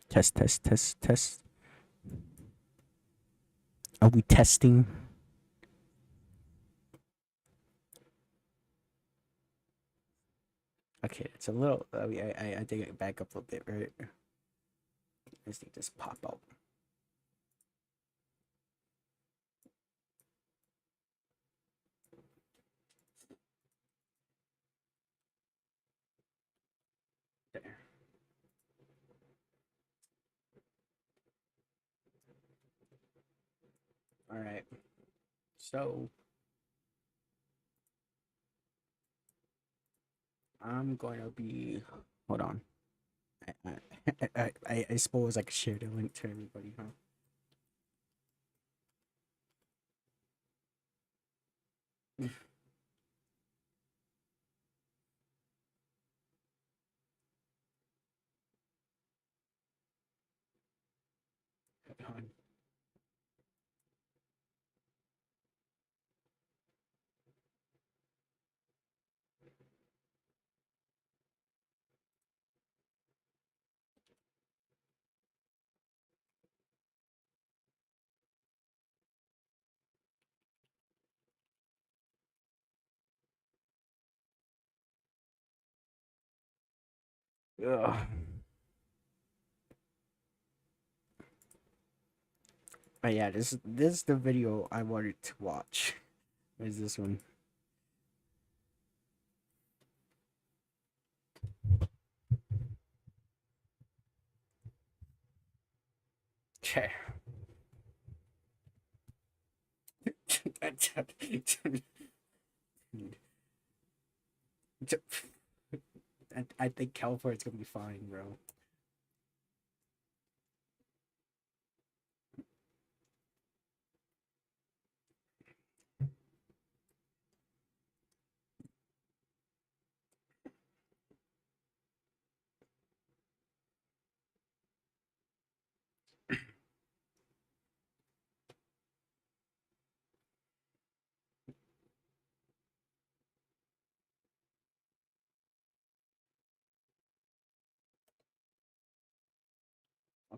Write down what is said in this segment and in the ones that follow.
Test, test, test, test. Are we testing? Okay, it's a little. I think I back up a bit, right? This thing just pop out. There. All right. So I'm going to be. Hold on. I suppose I could share the link to everybody, huh? Hold on. Ugh. But yeah, this is the video I wanted to watch. Is this one? Okay. I think California's gonna be fine, bro.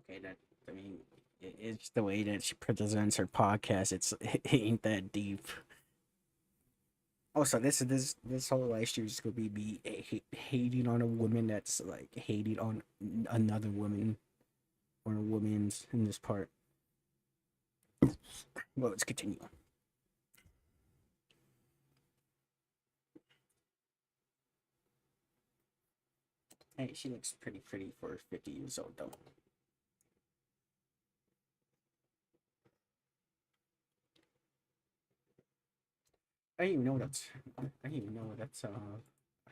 Okay, that I mean, it's the way that she presents her podcast. It ain't that deep. Also, this whole live stream is gonna be me hating on a woman that's like hating on another woman or a woman's in this part. Well, let's continue. Hey, she looks pretty for 50 years old, though. I didn't even know that's. I didn't even know that's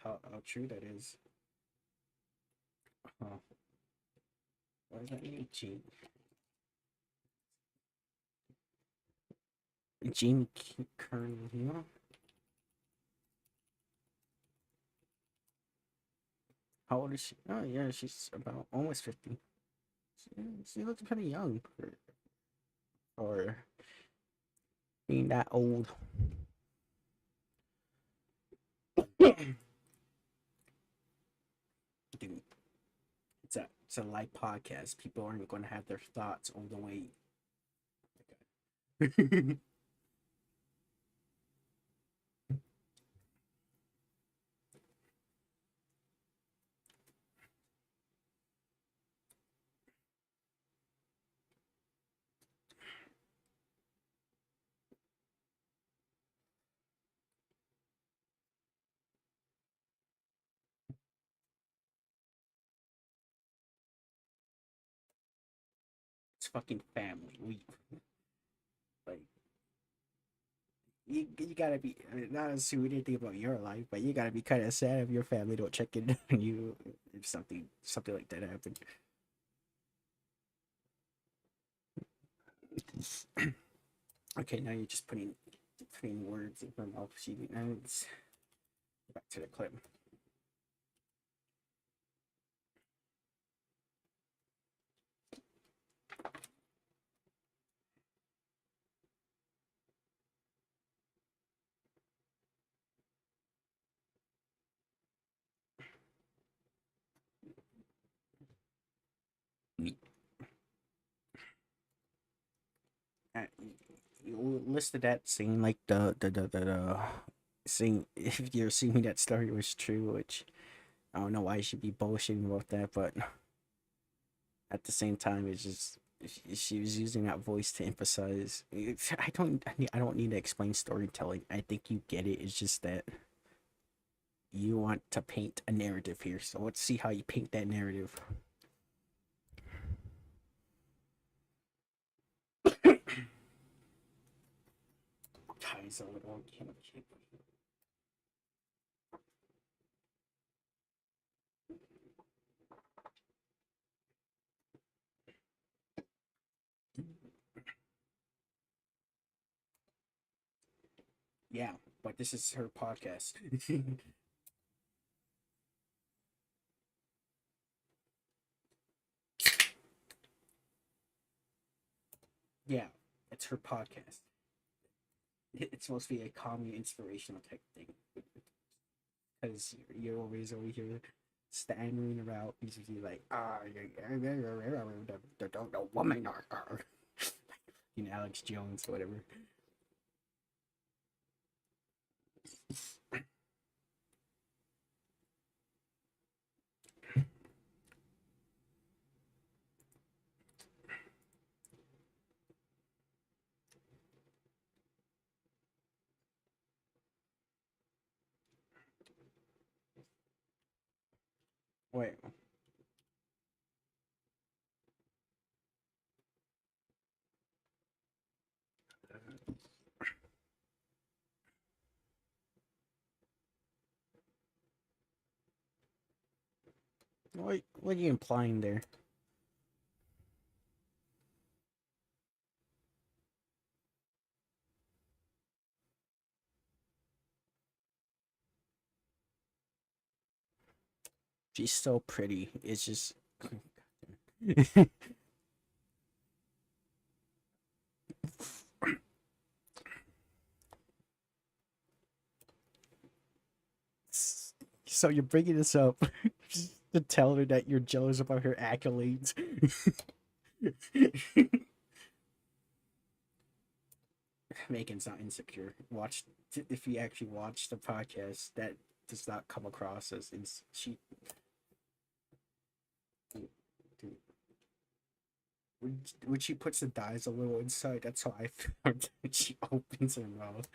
how true that is. What is that name? Jean Kern. You know how old is she? Oh yeah, she's about almost 50. She looks pretty young for being that old. Dude, it's a live podcast. People aren't going to have their thoughts on the way. It's fucking family. We like you gotta be. I mean, not assuming anything about your life, but you gotta be kind of sad if your family don't check in on you if something like that happened. Okay, now you're just putting words in her mouth. She now it's back to the clip. listed that saying like the saying if you're assuming that story was true, which I don't know why you should be bullshitting about that, but at the same time, it's just she was using that voice to emphasize. I don't need to explain storytelling. I think you get it. It's just that you want to paint a narrative here. So let's see how you paint that narrative. Ties a little can of cake. Yeah, but this is her podcast. Yeah, it's her podcast. It's supposed to be a calming, inspirational type thing. Because you're always over here stammering about, usually like, the woman, you know, Alex Jones, or whatever. Wait, what are you implying there? She's so pretty. It's just. So you're bringing this up just to tell her that you're jealous about her accolades. Megan's not insecure. Watch if you actually watch the podcast, that does not come across as she. Dude, when she puts the dies a little inside, that's how I found when she opens her mouth.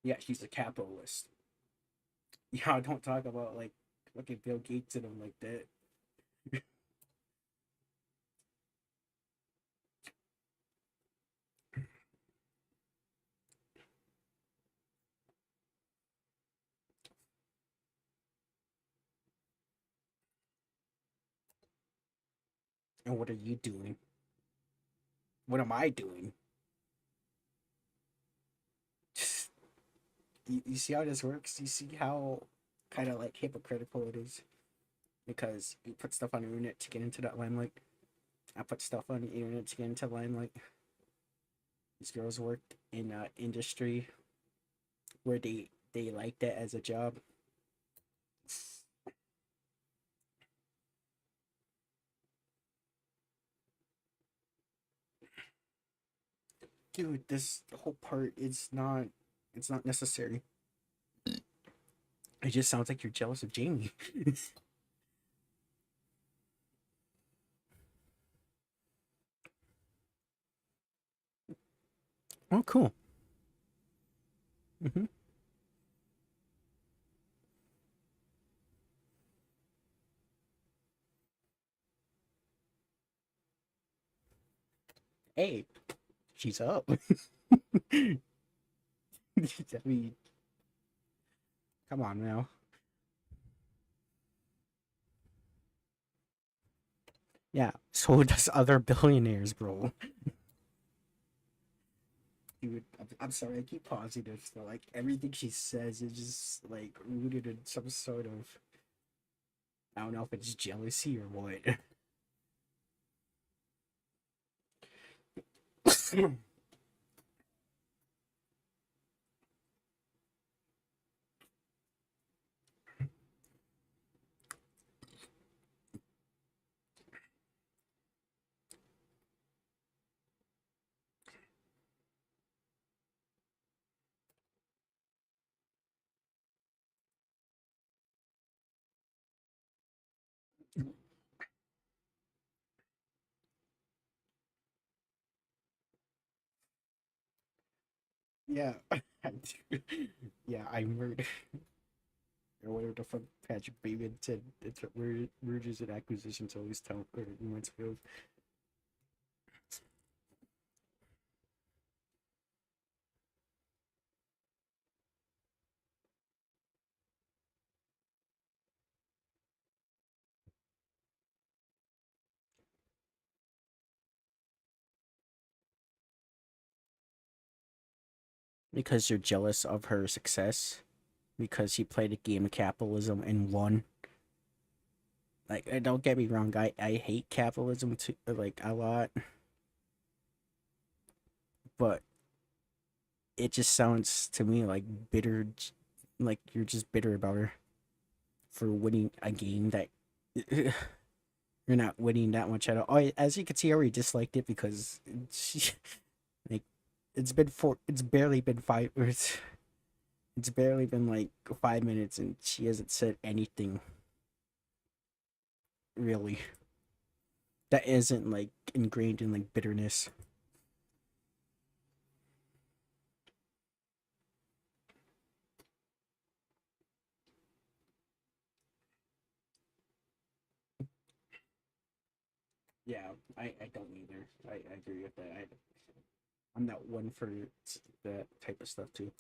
Yeah, she's a capitalist. Yeah, don't talk about like fucking Bill Gates and him like that. And what are you doing? What am I doing? You see how this works? You see how kind of like hypocritical it is? Because you put stuff on the internet to get into that limelight. I put stuff on the internet to get into the limelight. These girls worked in an industry where they like that as a job. Dude, this whole part is not, it's not necessary. It just sounds like you're jealous of Jamie. Oh, cool. Hmm. Hey, she's up. I mean, come on now. Yeah, so does other billionaires, bro. Dude, I'm sorry, I keep pausing this, but like everything she says is just like rooted in some sort of, I don't know if it's jealousy or what. Yeah, yeah, I murdered or whatever the fuck Patrick Bateman said. It's what mergers and acquisitions always tell or Mansfield. Because you're jealous of her success because she played a game of capitalism and won. Like, don't get me wrong, I hate capitalism too, like a lot, but it just sounds to me like bitter, like you're just bitter about her for winning a game that you're not winning that much at all. Oh, as you can see, I already disliked it because she, like it's barely been five or it's barely been like 5 minutes and she hasn't said anything really that isn't like ingrained in like bitterness. Yeah, I don't either. I agree with that. I'm not one for that type of stuff too.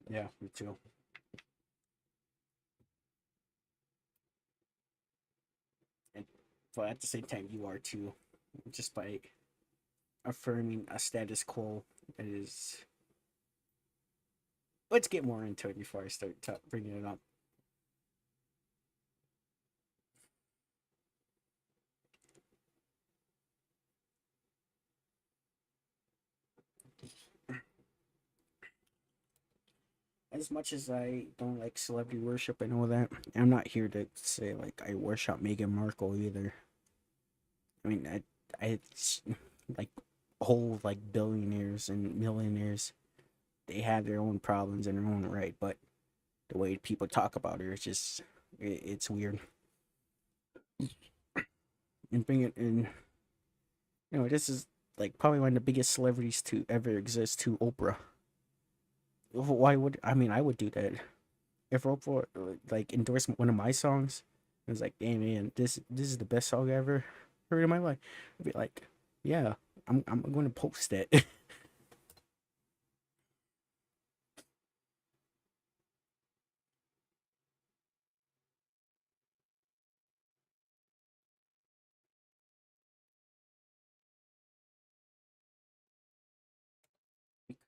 Yeah, me too. And but at the same time, you are too, just by affirming a status quo that is. Let's get more into it before I start bringing it up. As much as I don't like celebrity worship and all that, I'm not here to say like I worship Meghan Markle either. I mean, it's like whole like billionaires and millionaires, they have their own problems in their own right, but the way people talk about her, it's just it's weird. And bring it in, this is like probably one of the biggest celebrities to ever exist to Oprah. Why would I mean I would do that if Oprah like endorsed one of my songs. It was like, hey man, this is the best song I ever heard in my life. I'd be like, yeah, I'm going to post it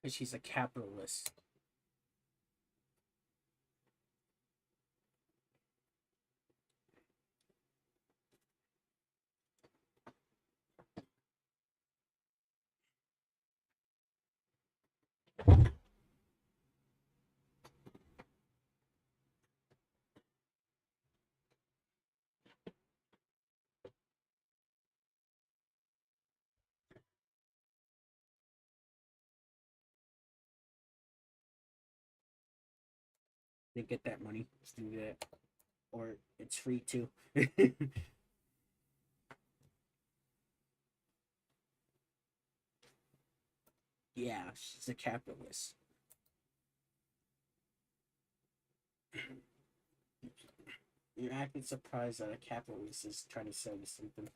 because she's a capitalist. They get that money to do that, or it's free too. Yeah, she's a capitalist. You're acting surprised that a capitalist is trying to sell you something.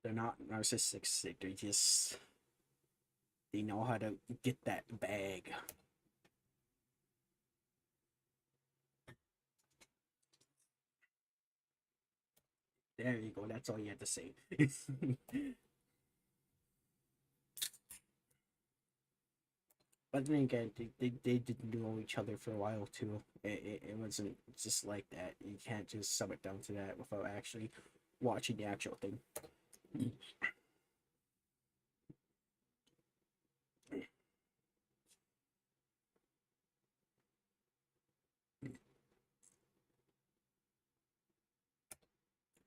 They're not narcissistic. They know how to get that bag. There you go. That's all you had to say. But then again, they didn't know each other for a while too. It wasn't just like that. You can't just sum it down to that without actually watching the actual thing.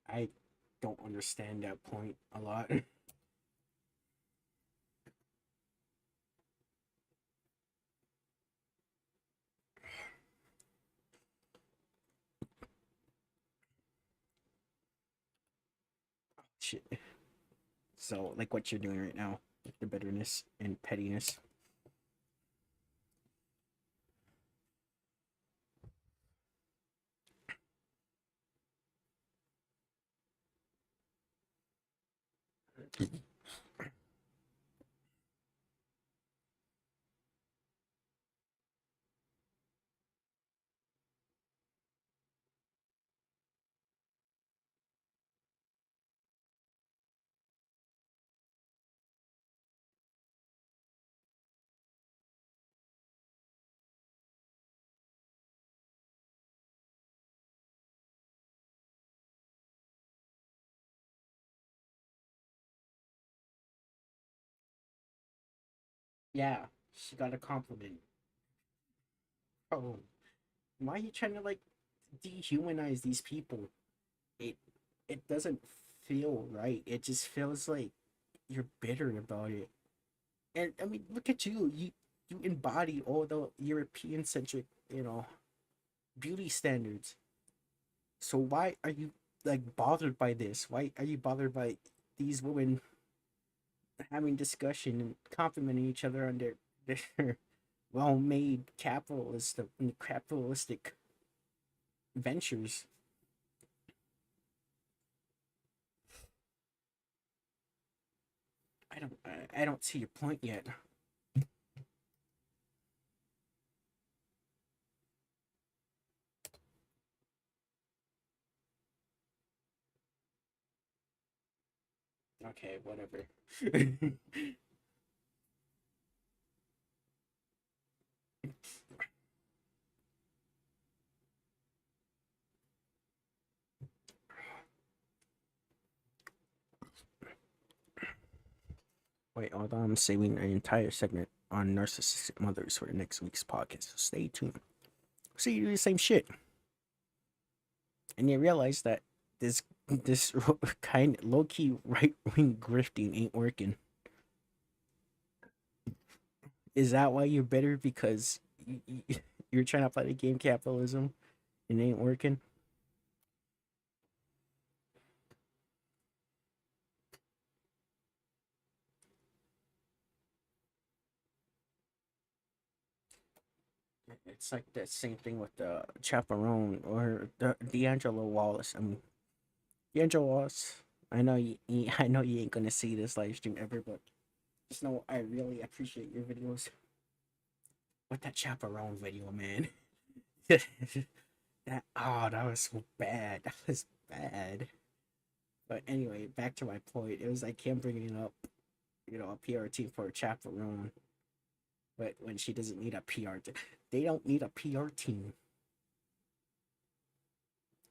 I don't understand that point a lot. Shit. So, like what you're doing right now, the bitterness and pettiness. Yeah, she got a compliment. Oh, why are you trying to like dehumanize these people? It it doesn't feel right. It just feels like you're bitter about it. And I mean, look at you. You embody all the European centric, beauty standards. So why are you like bothered by this? Why are you bothered by these women having discussion and complimenting each other on their well-made capitalistic ventures? I don't see your point yet. Okay, whatever. Wait, hold on. I'm saving an entire segment on narcissistic mothers for next week's podcast. So stay tuned. See, you do the same shit, and you realize that this kind low key right wing grifting ain't working. Is that why you're bitter? Because you're trying to play the game capitalism and it ain't working? It's like that same thing with the chaperone or the D'Angelo Wallace. I mean, D'Angelo Wallace. I know you ain't gonna see this live stream ever, but just know I really appreciate your videos. With that chaperone video, man. That was so bad. That was bad. But anyway, back to my point. It was like him bringing up, a PR team for a chaperone, but when she doesn't need a PR team, they don't need a PR team.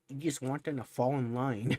You just want them to fall in line.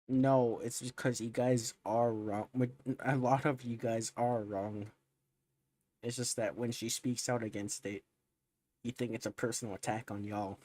No, it's because you guys are wrong. A lot of you guys are wrong. It's just that when she speaks out against it, you think it's a personal attack on y'all.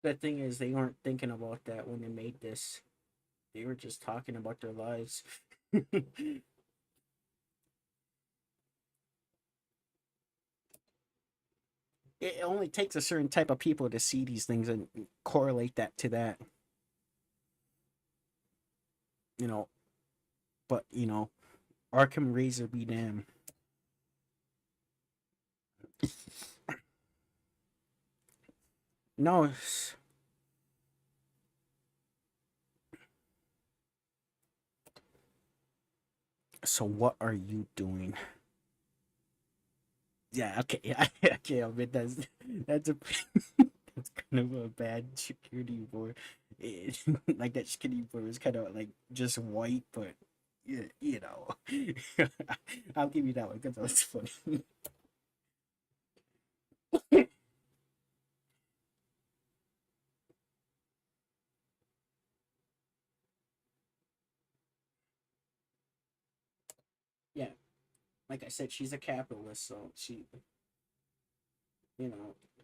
The thing is, they weren't thinking about that when they made this. They were just talking about their lives. it only takes a certain type of people to see these things and correlate that to that, you know. But Arkham Razor be damned. No. So what are you doing? Yeah, okay, yeah, okay. I mean that's a that's kind of a bad security board. Like that security board is kind of like just white, but yeah, I'll give you that one because that was funny. Yeah, like I said, she's a capitalist, so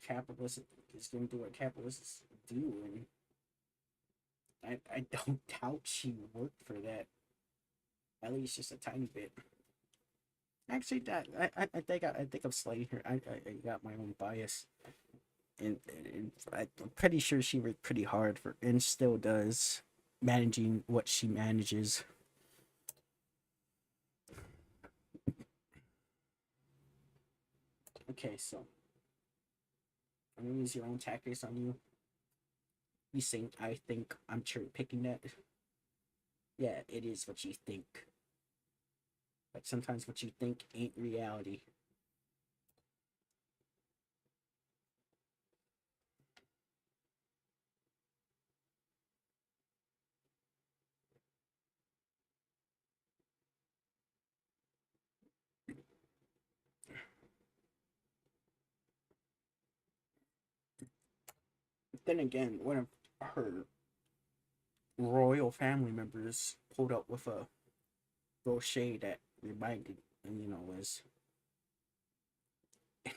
capitalist is going to do what capitalists do, and I don't doubt she worked for that, at least just a tiny bit. Actually, that I think I'm slighting her. I got my own bias, and I'm pretty sure she worked pretty hard for and still does managing what she manages. Okay, so I'm gonna use your own tactics on you. You saying I think I'm cherry picking that? Yeah, it is what you think. But sometimes what you think ain't reality. But then again, one of her royal family members pulled up with a brochure that reminded, was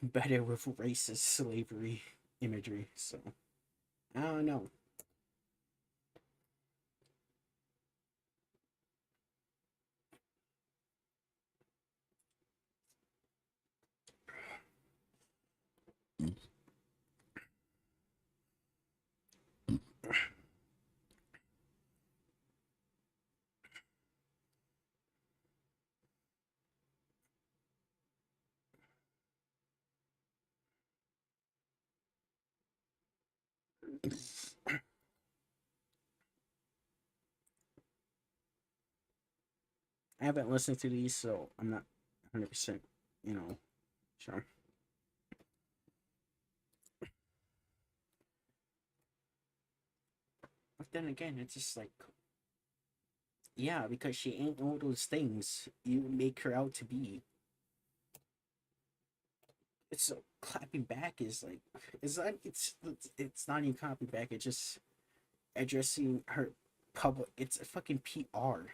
embedded with racist slavery imagery. So I don't know. I haven't listened to these, so I'm not 100%, sure. But then again, it's just like, yeah, because she ain't all those things you make her out to be. It's so clapping back is like, it's not even clapping back. It's just addressing her public. It's a fucking PR.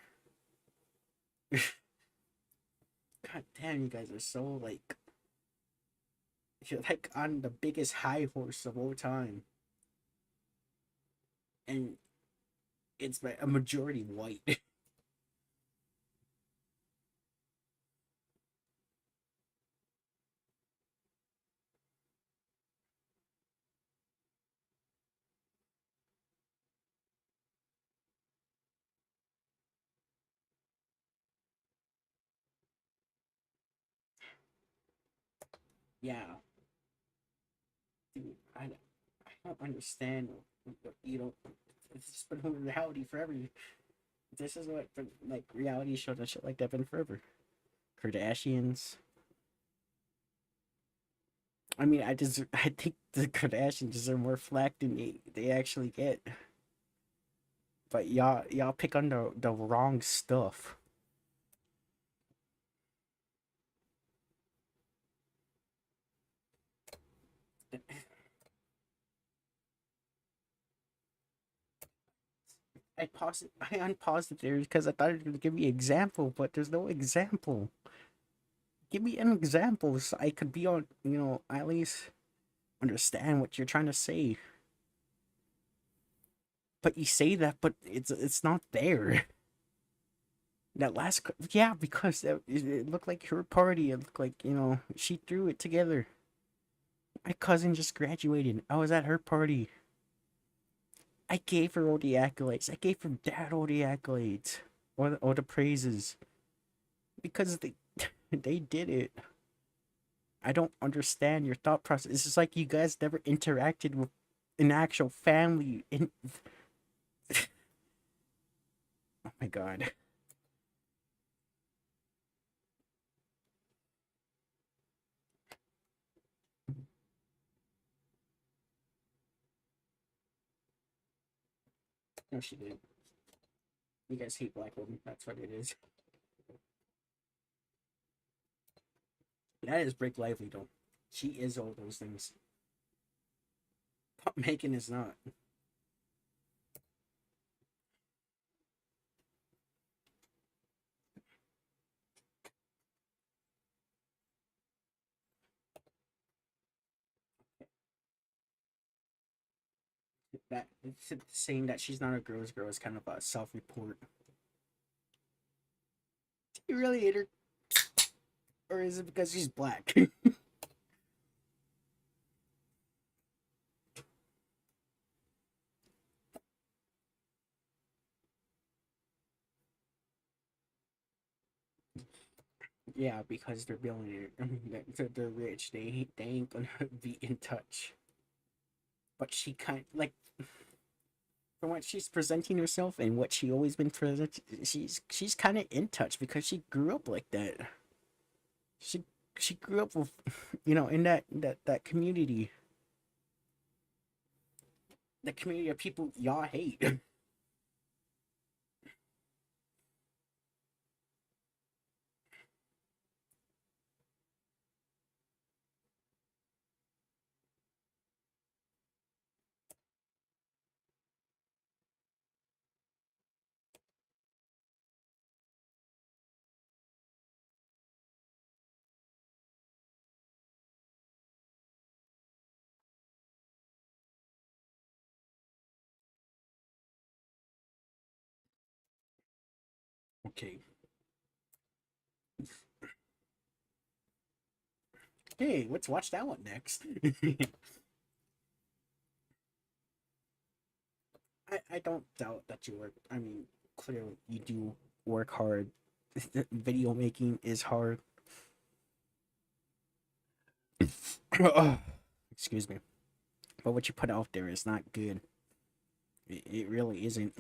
God damn, you guys are so like, you're like on the biggest high horse of all time, and it's by a majority white. Yeah, dude, I don't understand. You know, it's been reality forever. This is what like reality shows and shit like that been forever. Kardashians. I mean, I think the Kardashians deserve more flack than they actually get. But y'all pick on the wrong stuff. I unpaused it there because I thought it was gonna give me an example, but there's no example. Give me an example so I could be on, at least understand what you're trying to say. But you say that, but it's not there. That last, yeah, because it looked like her party. It looked like she threw it together. My cousin just graduated. I was at her party. I gave her all the accolades. I gave her dad all the accolades, all the praises because they they did it. I don't understand your thought process. It's just like you guys never interacted with an actual family. In oh my god, no, she did. You guys hate black women. That's what it is. That is Brick Lively though. She is all those things. But Megan is not. That saying that she's not a girl's girl is kind of a self-report. You really hate her, or is it because she's black? Yeah, because they're billionaire. They're rich. They ain't gonna be in touch. But she kind like from what she's presenting herself and what she always been present. She's kind of in touch because she grew up like that. She she grew up with in that community, the community of people y'all hate. Okay. Hey, let's watch that one next. I don't doubt that you work. I mean, clearly you do work hard. Video making is hard. Excuse me. But what you put out there is not good. It really isn't.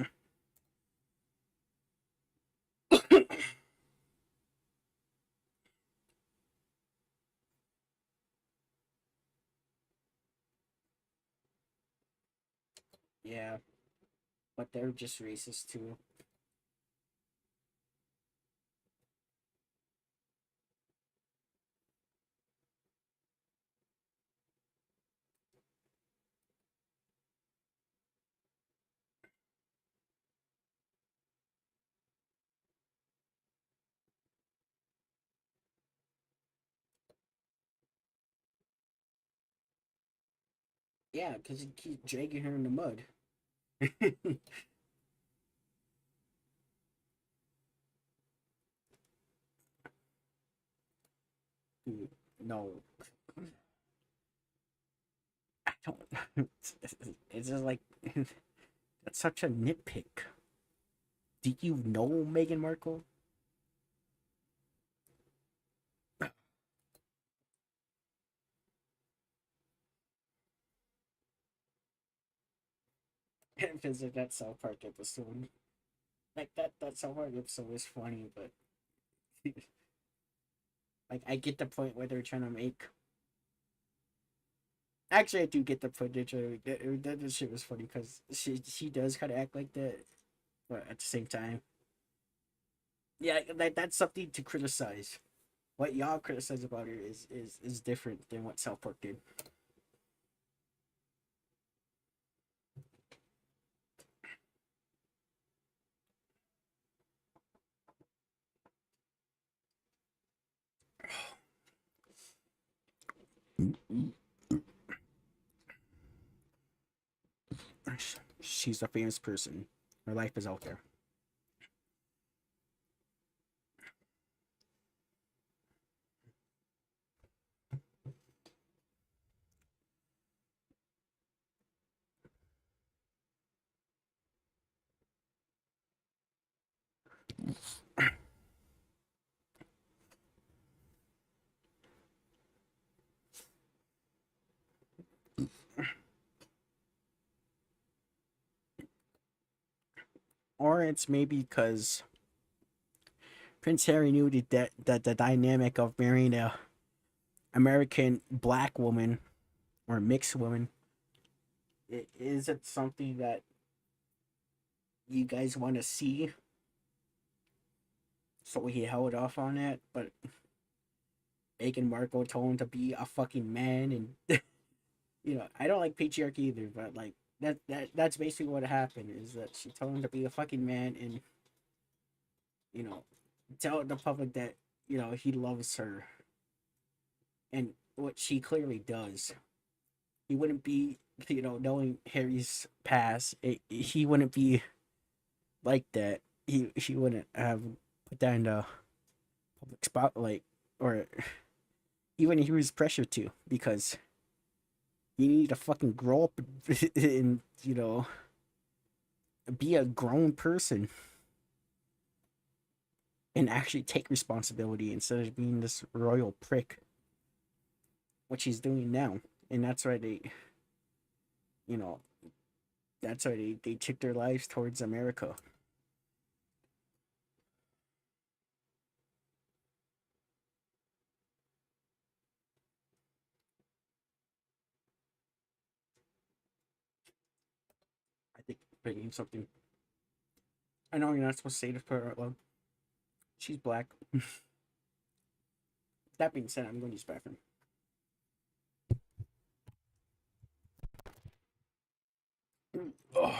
Yeah, but they're just racist too. Yeah, because you keep dragging her in the mud. Dude, no, I don't. It's just like that's such a nitpick. Do you know Meghan Markle? And visit that South Park episode. Like that South Park episode was funny, but like I get the point where they're trying to make. Actually, I do get the point they're trying to make. That shit was funny because she does kind of act like that, but at the same time, yeah, that's something to criticize. What y'all criticize about her is different than what South Park did. She's a famous person. Her life is out there. Or it's maybe because Prince Harry knew that the dynamic of marrying a American black woman or mixed woman, it isn't something that you guys want to see. So he held off on that, but Meghan Markle told him to be a fucking man, and I don't like patriarchy either, but like that's basically what happened is that she told him to be a fucking man and you know tell the public that he loves her, and what she clearly does. He wouldn't be knowing Harry's past, he wouldn't be like that. He wouldn't have put that in the public spotlight, or even if he was pressured to, because you need to fucking grow up and be a grown person and actually take responsibility instead of being this royal prick, which he's doing now. And that's why you know, they took their lives towards America. I think bringing something. I know you're not supposed to say this part out loud. She's black. That being said, I'm going to use the bathroom. Oh,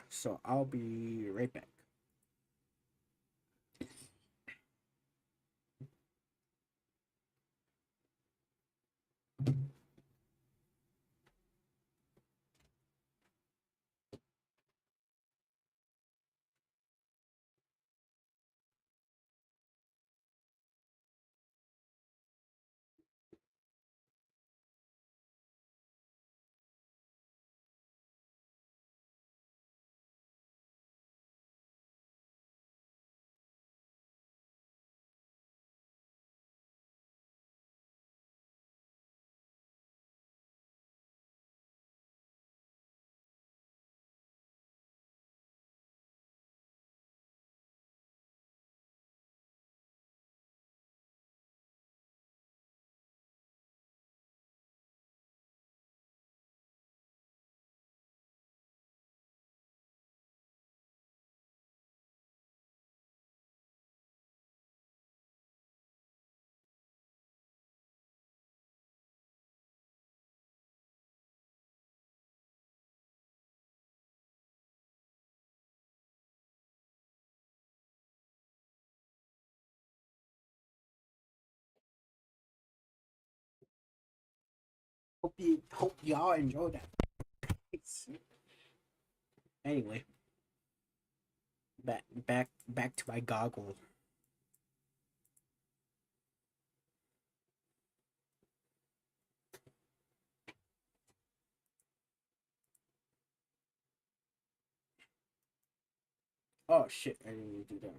so I'll be right back. Hope y'all enjoy that. Anyway, back to my goggles. Oh shit! I didn't even do that.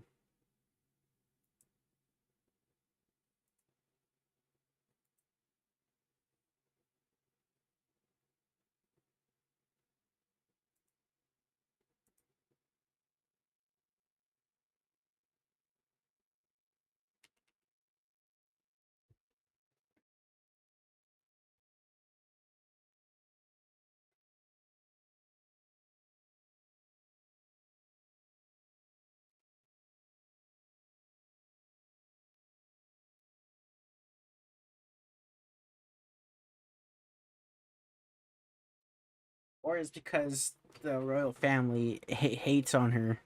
Or it's because the royal family hates on her,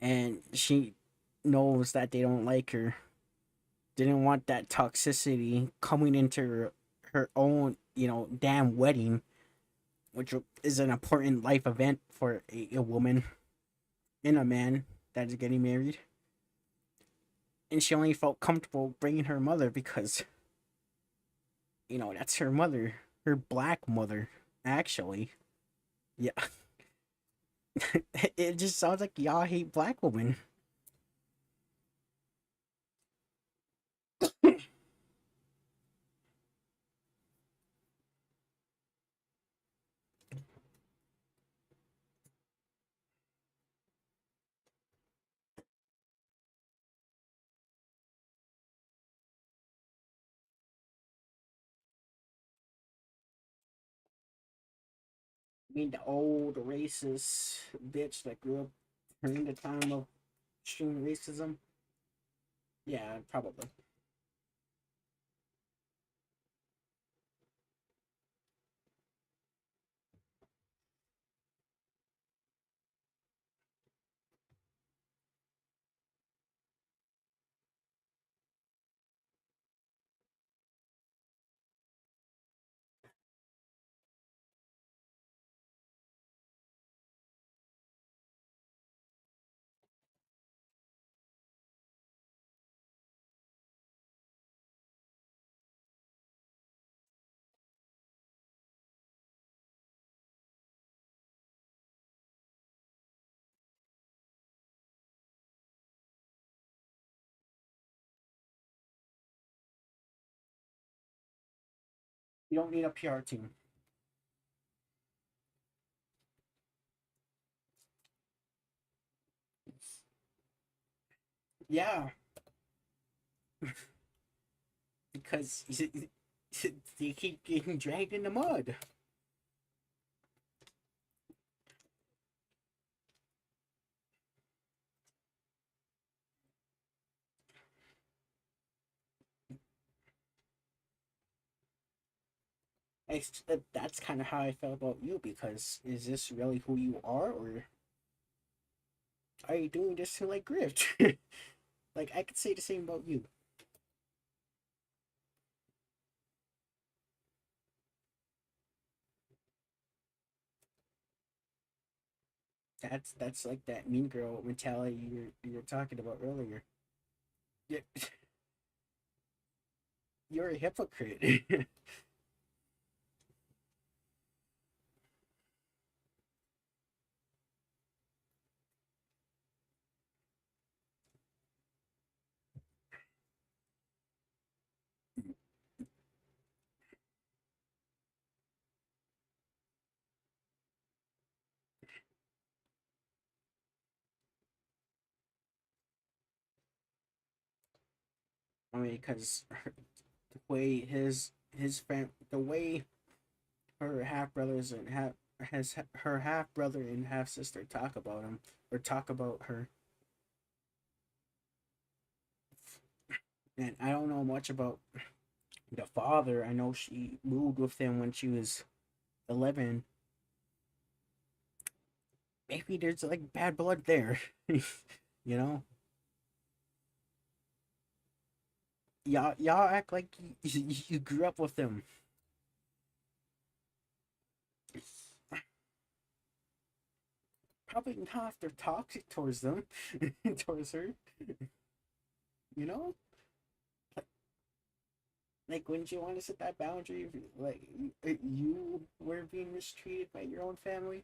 and she knows that they don't like her. Didn't want that toxicity coming into her own, damn wedding, which is an important life event for a woman and a man that is getting married. And she only felt comfortable bringing her mother because, that's her mother, her black mother, actually. Yeah. It just sounds like y'all hate black women. I mean, the old racist bitch that grew up during the time of extreme racism. Yeah, probably. You don't need a PR team. Yeah, because they keep getting dragged in the mud. That's kind of how I felt about you, because is this really who you are, or are you doing this to like grift? Like, I could say the same about you. That's like that mean girl mentality you were talking about earlier. Yeah, you're a hypocrite. I mean, because the way his fam, the way her half brothers and half has her half brother and half sister talk about him, or talk about her, and I don't know much about the father. I know she moved with him when she was 11. Maybe there's like bad blood there. You know, y'all act like you grew up with them. Probably not if they're toxic towards them, towards her. You know, like, wouldn't you want to set that boundary if, like, you were being mistreated by your own family?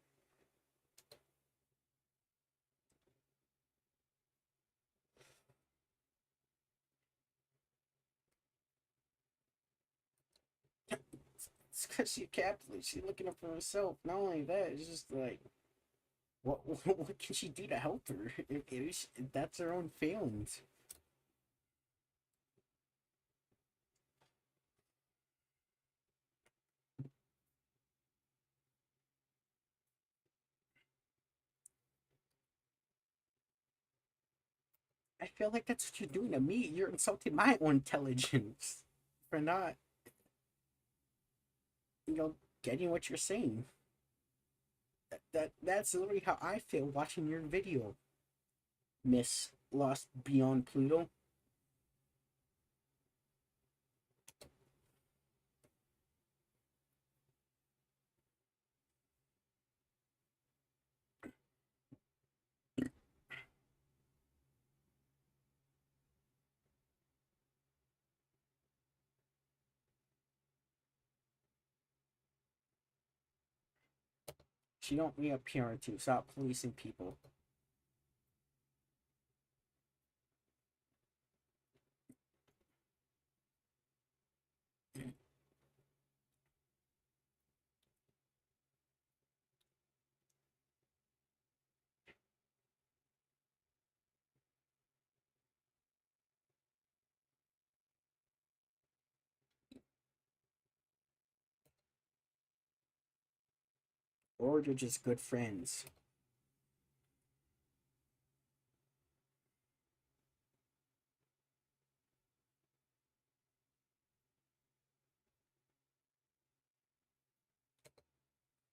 It's because she's Catholic. She's looking up for herself. Not only that, it's just like, what can she do to help her? That's her own feelings. I feel like that's what you're doing to me. You're insulting my own intelligence for not, you know, getting what you're saying. That's literally how I feel watching your video, Miss Lost Beyond Pluto. She don't need a parent to stop policing people. or you're just good friends.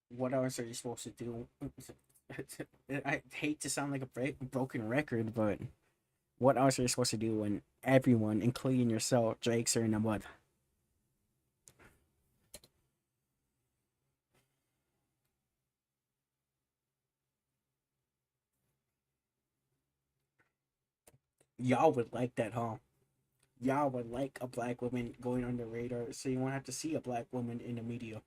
What else are you supposed to do? I hate to sound like a broken record, but what else are you supposed to do when everyone, including yourself, drakes her in the mud? Y'all would like that, huh? Y'all would like a black woman going on the radar, so you won't have to see a black woman in the media.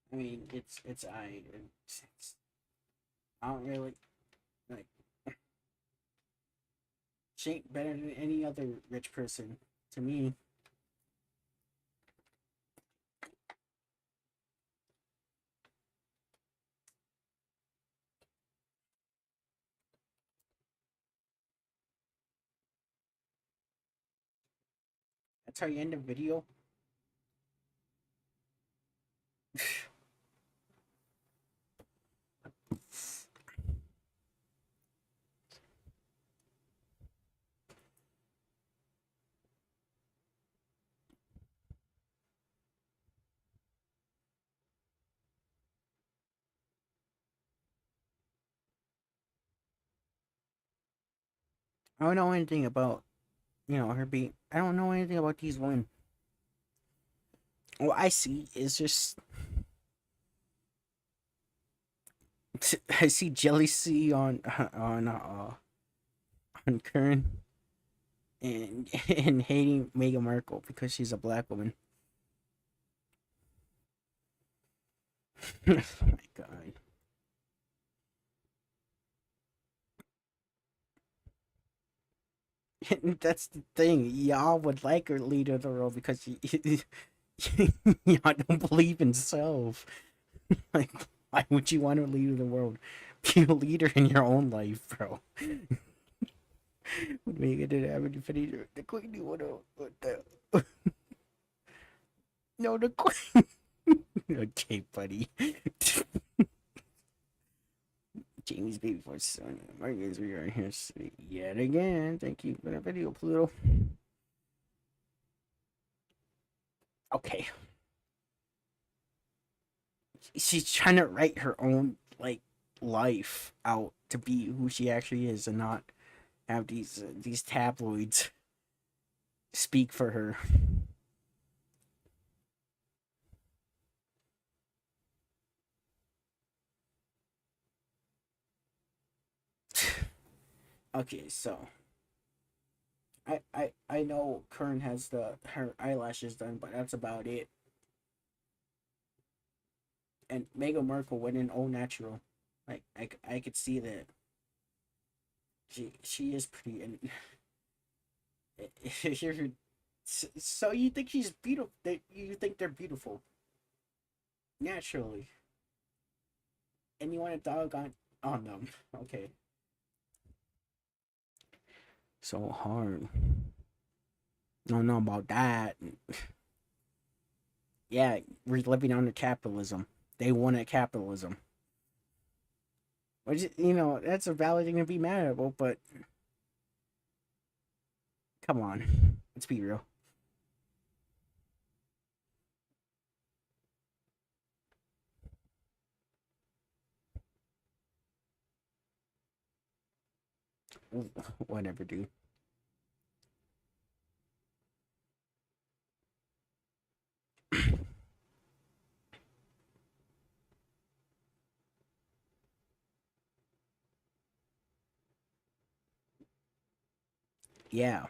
I mean, I don't really like. She ain't better than any other rich person to me. That's how you end the video. I don't know anything about her being. I don't know anything about these women. What I see is just I see jealousy on Kern and and hating Meghan Markle because she's a black woman. Oh my god. That's the thing. Y'all would like her leader of the world because y'all don't believe in self. Like, why would you want to lead the world? Be a leader in your own life, bro. When Megan didn't have any finish, the queen knew what the no the queen. Okay, buddy. Jamie's baby voice son. My guys, we are here yet again. Thank you for the video, Pluto. Okay, she's trying to write her own like life out to be who she actually is, and not have these tabloids speak for her. Okay, so I know Kern has the her eyelashes done, but that's about it. And Meghan Markle went in all natural. Like I could see that she is pretty. And so you think she's beautiful? You think they're beautiful naturally, and you want a dog on them? Okay, so hard. Don't know about that. Yeah, we're living under capitalism. They wanted capitalism. Which, that's a valid thing to be mad about, but come on. Let's be real. Whatever, dude. Yeah,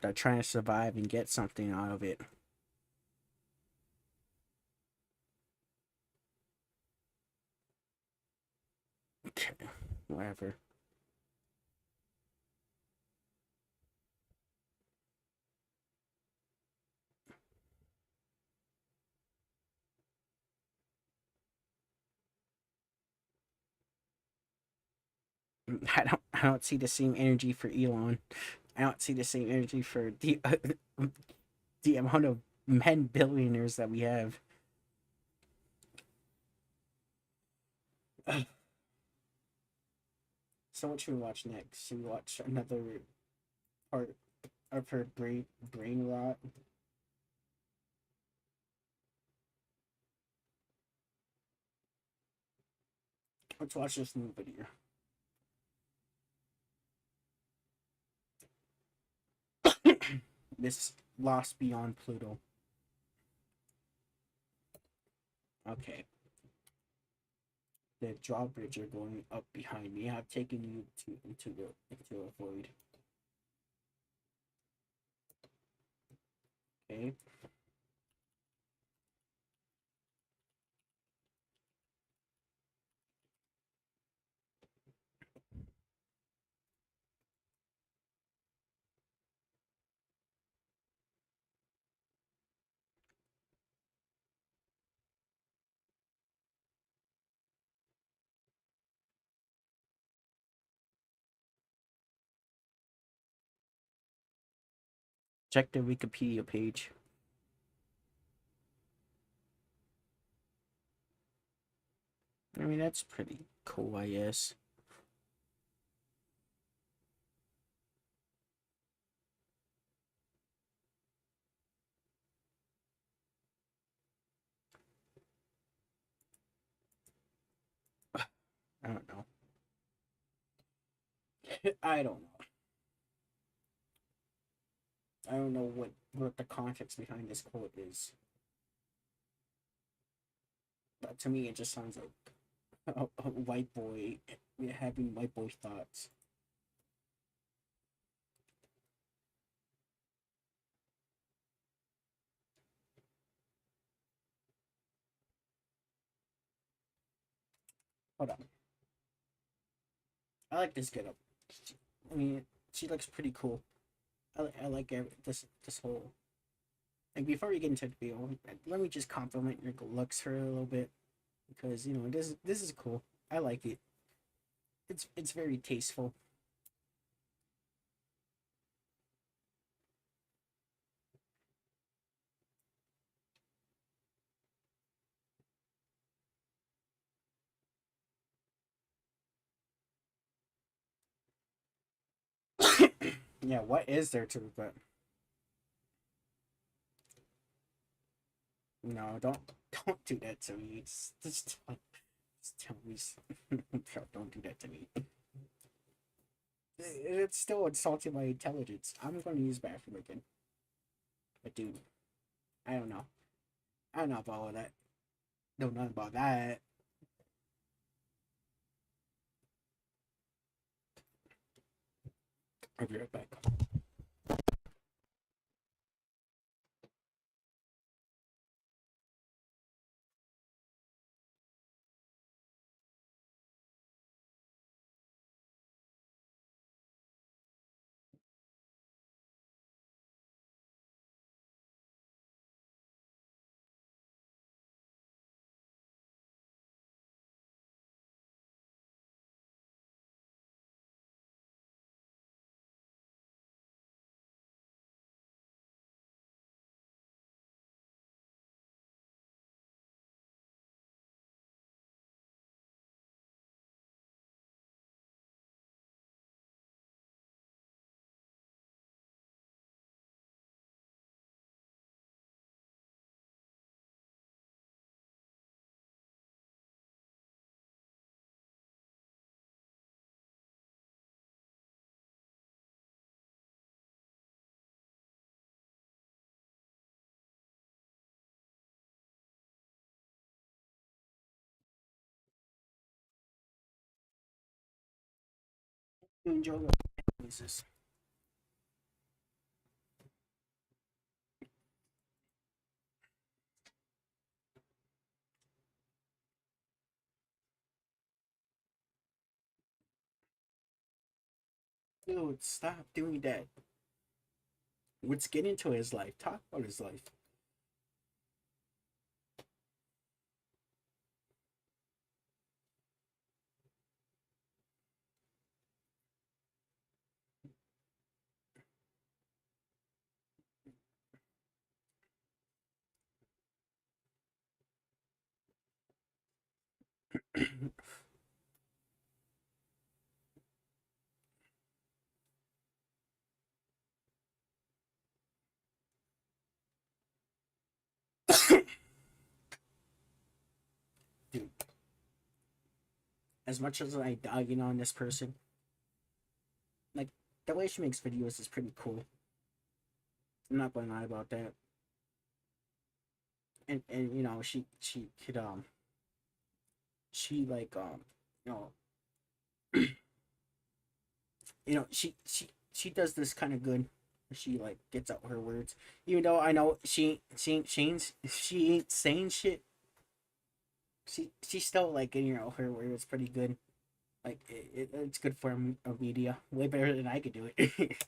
they're trying to survive and get something out of it. Okay, whatever. I don't see the same energy for Elon. I don't see the same energy for the amount of men billionaires that we have. So what should we watch next? Should we watch another part of her brain rot? Let's watch this new video. This Lost Beyond Pluto. Okay. The drawbridge are going up behind me. I've taken you into a void. Okay. Check the Wikipedia page. I mean, that's pretty cool, I guess. I don't know. I don't know. I don't know what the context behind this quote is. But to me, it just sounds like a white boy having white boy thoughts. Hold on. I like this getup. I mean, she looks pretty cool. I like this whole. Like before we get into the video, let me just compliment your looks for a little bit because you know this is cool. I like it. It's very tasteful. Yeah, what is there to regret? No, don't do that to me. Just tell me. Don't do that to me. It's still insulting my intelligence. I'm going to use bathroom again. But dude, I don't know. I don't know about all that. Don't know about that. I'll be right back. Enjoy the pieces. Dude, stop doing that. Let's get into his life. Talk about his life. Dude, as much as I dog in on this person, like the way she makes videos is pretty cool. I'm not gonna lie about that. And you know she could she like you know she does this kind of good. She like gets out her words, even though I know she ain't saying shit. She's still like getting out her words pretty good. Like it's good for a media, way better than I could do it.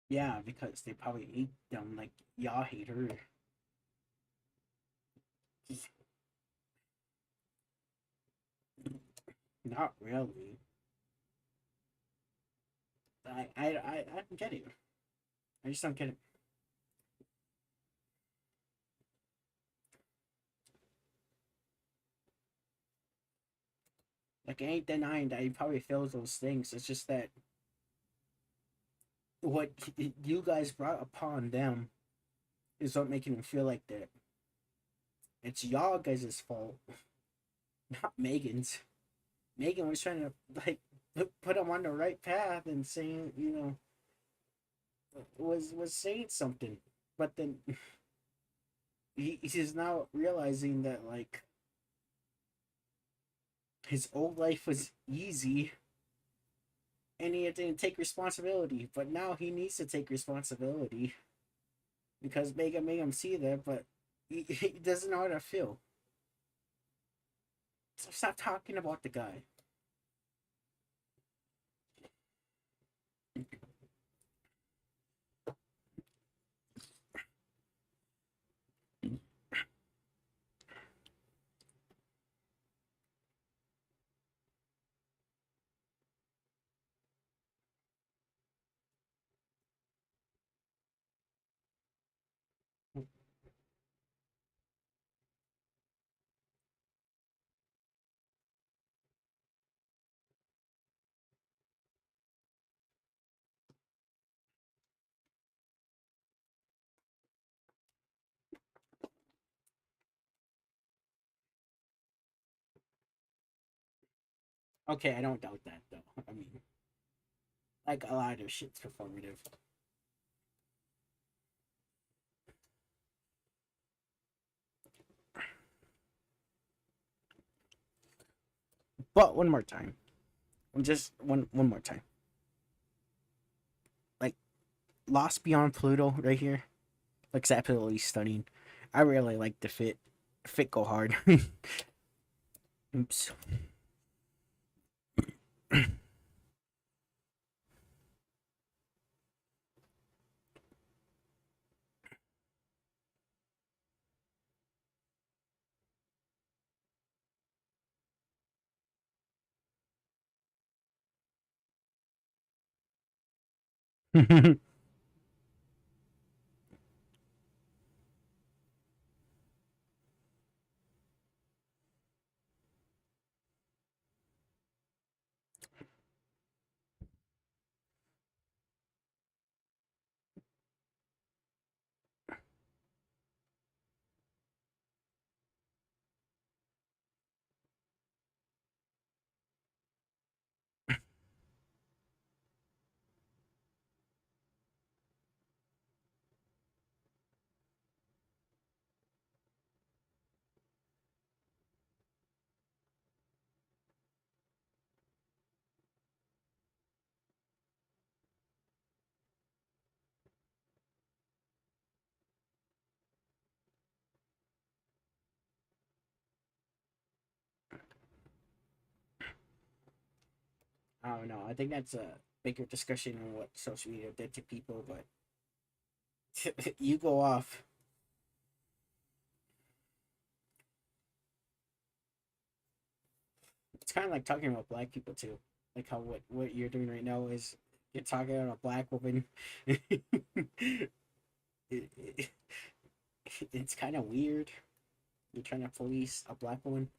Yeah, because they probably hate them like y'all hate her. Not really. I don't get it. I just don't get it. Like I ain't denying that he probably feels those things. It's just that what you guys brought upon them is what making them feel like that. It's y'all guys' fault, not Megan's. Megan was trying to like put him on the right path and saying, you know, was saying something, but then he's now realizing that like his old life was easy and he didn't take responsibility, but now he needs to take responsibility because Megan made him see that, but he doesn't know how to feel. So stop talking about the guy. Okay, I don't doubt that though. I mean, like a lot of shit's performative. But one more time, just one more time. Like Lost Beyond Pluto right here looks absolutely stunning. I really like the fit. Fit go hard. Oops. I don't know. I think that's a bigger discussion on what social media did to people, but you go off. It's kind of like talking about black people too. Like how what you're doing right now is you're talking about a black woman. it, it's kind of weird. You're trying to police a black woman.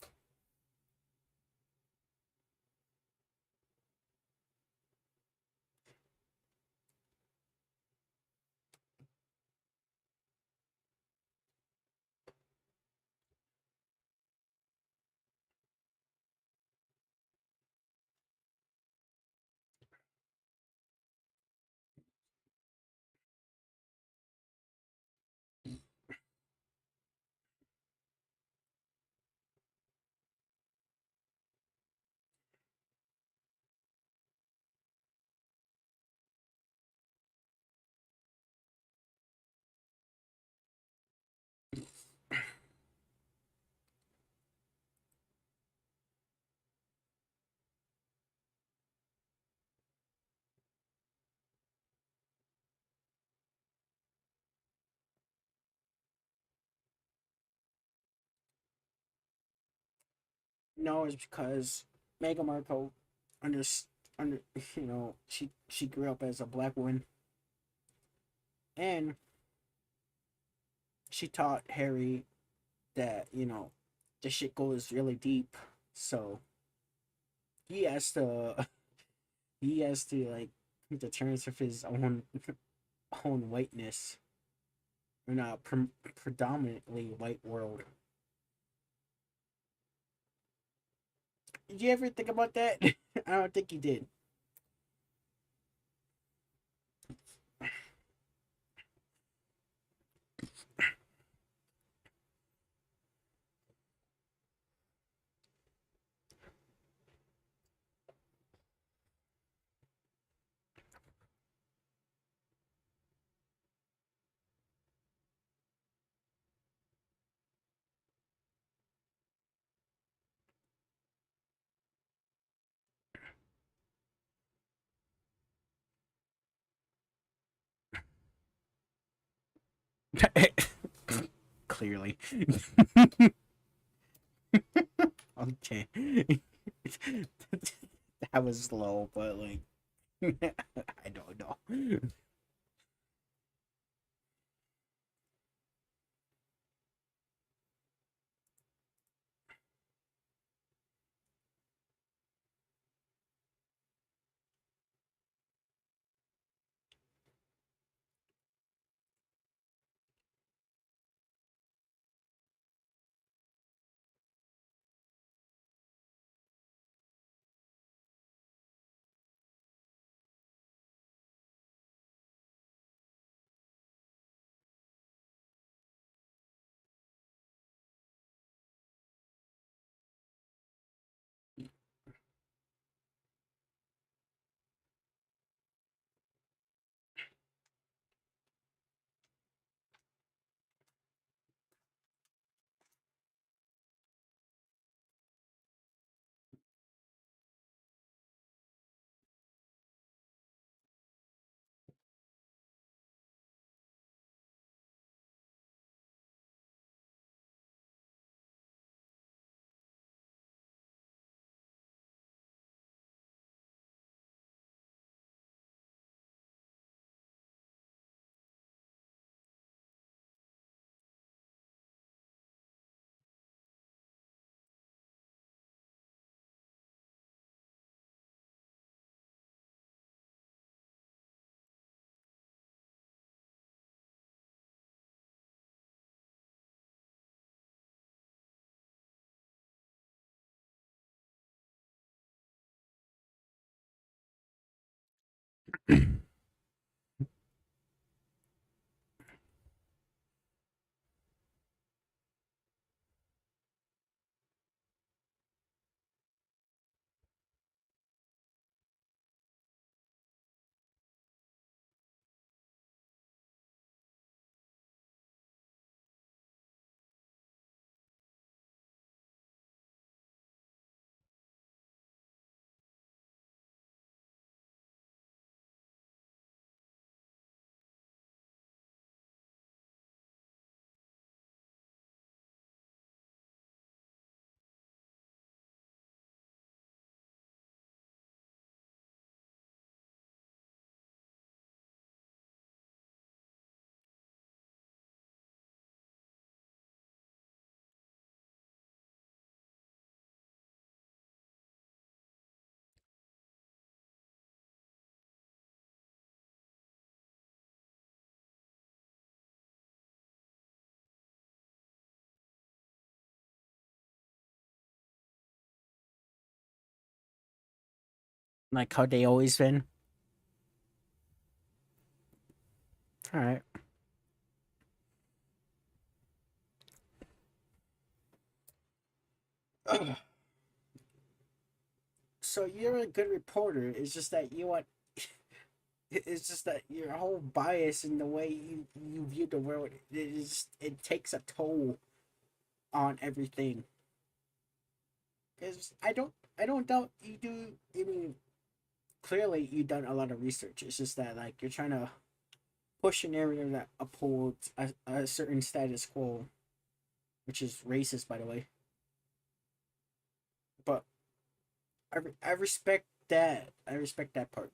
No, it's because Meghan Markle under under she grew up as a black woman and she taught Harry that the shit goes really deep. So he has to he has to like come to terms with his own whiteness in a predominantly white world. Did you ever think about that? I don't think you did. Clearly. Okay. That was slow, but like I don't know. Like how they always been. All right. So you're a good reporter. It's just that you want. It's just that your whole bias in the way you view the world. It takes a toll on everything. Because I don't doubt you do. I mean, clearly you've done a lot of research. It's just that like you're trying to push an area that upholds a certain status quo, which is racist, by the way. But I respect that. I respect that part.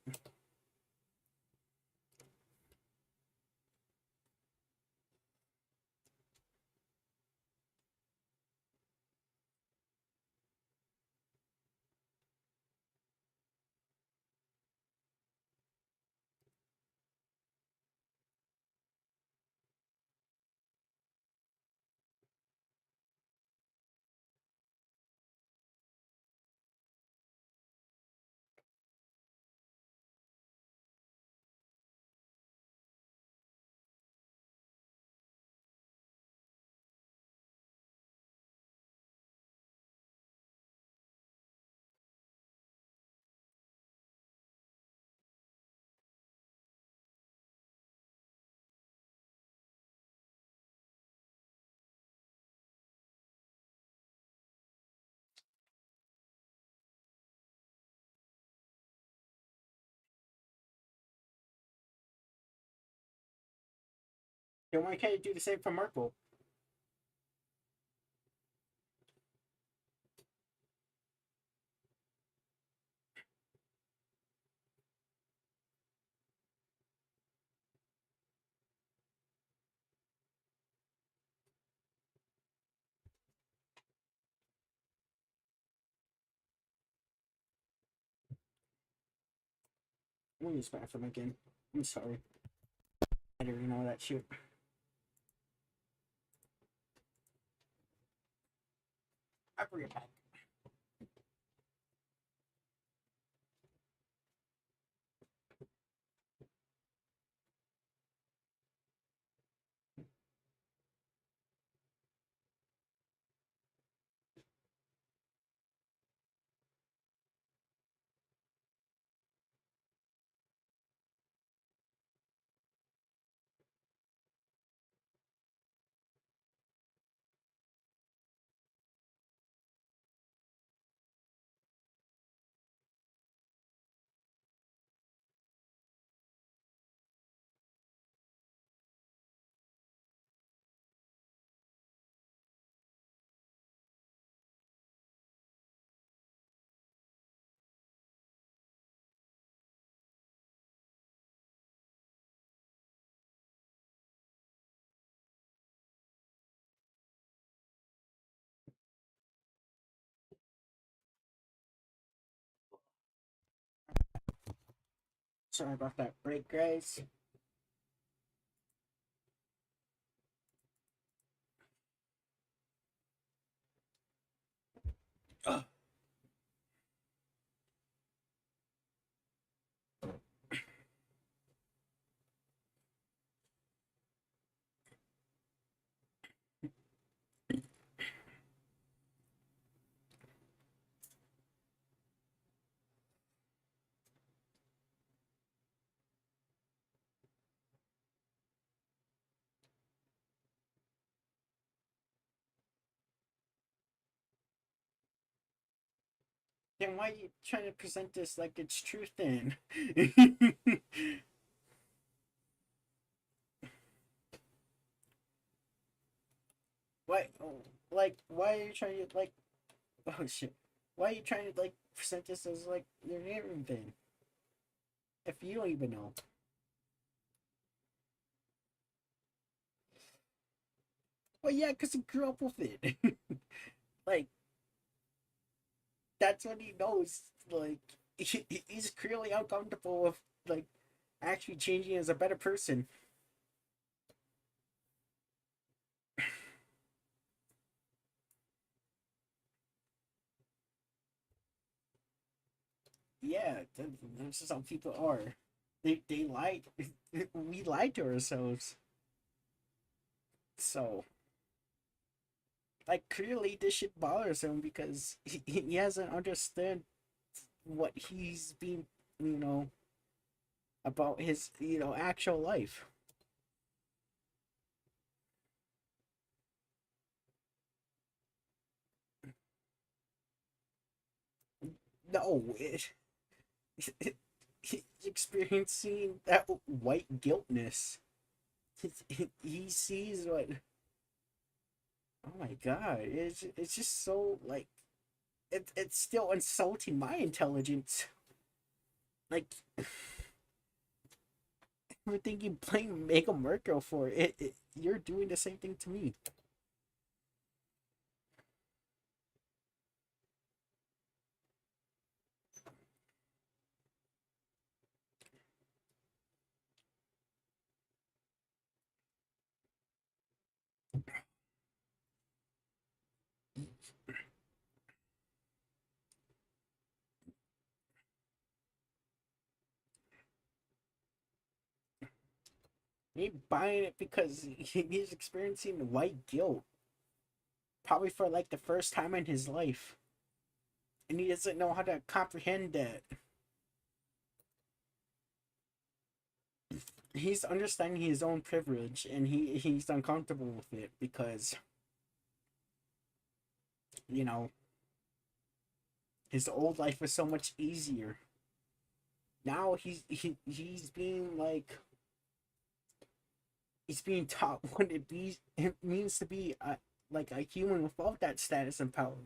Then why can't you do the same for Markle? I'm gonna use the bathroom again. I'm sorry. I didn't know that shit. I'll bring it back. Sorry about that break, guys. Ugh. Then why are you trying to present this like it's truth then? why like why are you trying to like oh shit. Why are you trying to like present this as like your narrative then? If you don't even know. Well yeah, because he grew up with it. like that's what he knows. Like he's clearly uncomfortable with like actually changing as a better person. Yeah, that's just how people are. They lied. We lied to ourselves. So like clearly this shit bothers him because he hasn't understood what he's been, you know, about his, actual life. No, he's experiencing that white guiltness. He sees what. Oh my god! It's just so like it's still insulting my intelligence. Like everything you blame Meghan Markle for, you're doing the same thing to me. He ain't buying it because he's experiencing white guilt, probably for like the first time in his life, and he doesn't know how to comprehend that. He's understanding his own privilege, and he's uncomfortable with it because you know his old life was so much easier. Now he's being like he's being taught what it means to be like a human without that status and power.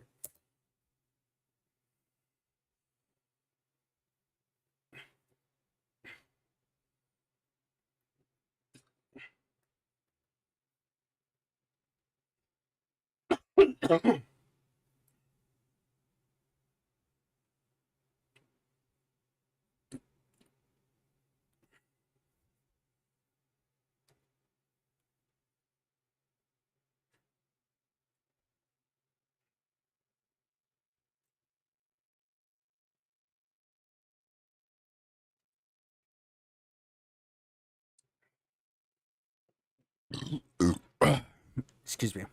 Excuse me.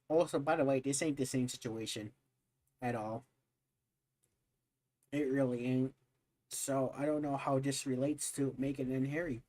Also, by the way, this ain't the same situation at all. It really ain't. So I don't know how this relates to Megan and Harry.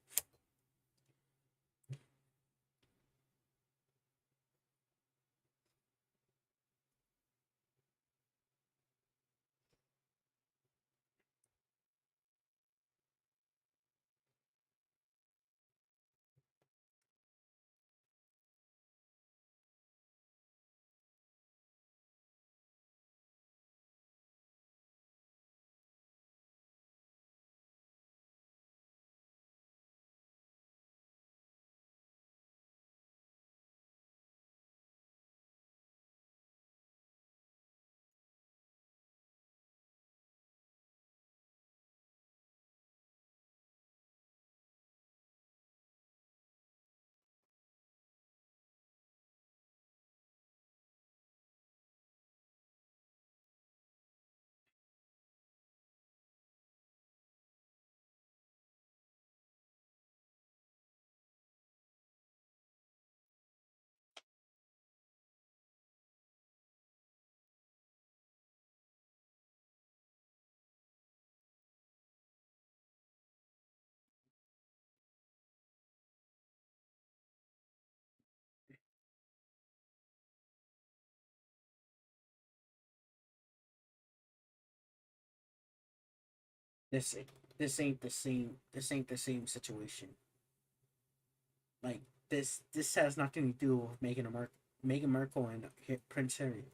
This this ain't the same. This ain't the same situation. Like this has nothing to do with making a mark. Meghan Markle and Prince Harry.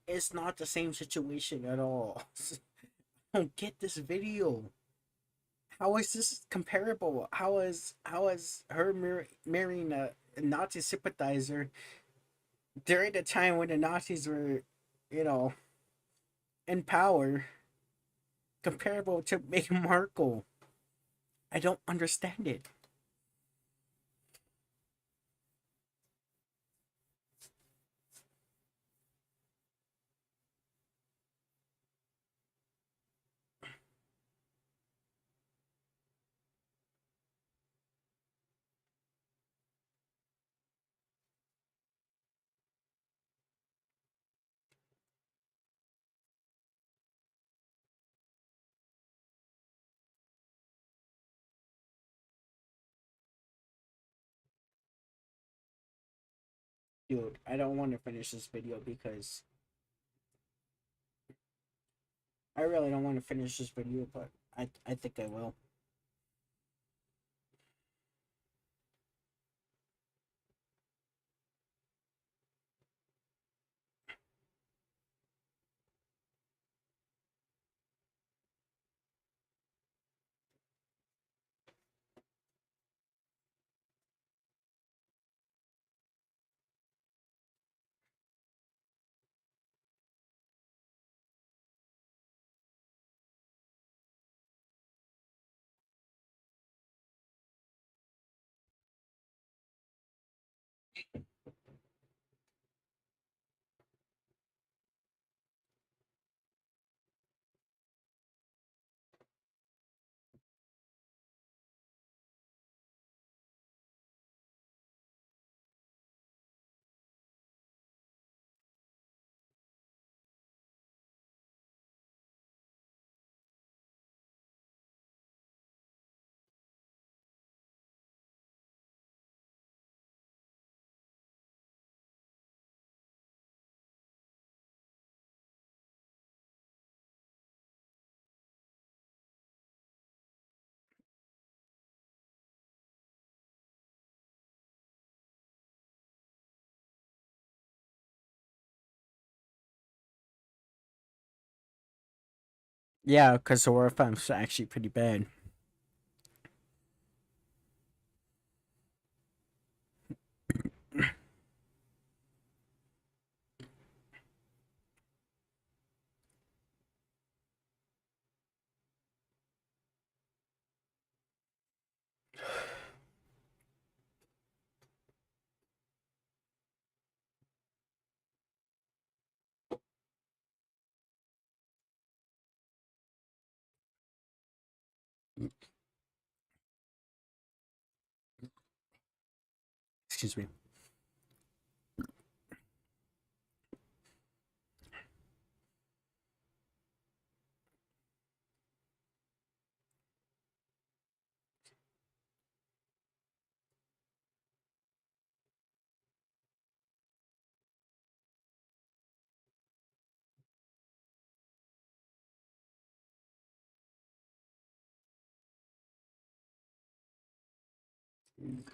It's not the same situation at all. I don't get this video. How is this comparable? How is her marrying a Nazi sympathizer during the time when the Nazis were, you know, in power, comparable to Meghan Markle? I don't understand it. Dude, I don't want to finish this video because I really don't want to finish this video, but I think I will. Yeah, because the war film's actually pretty bad. Excuse me. Why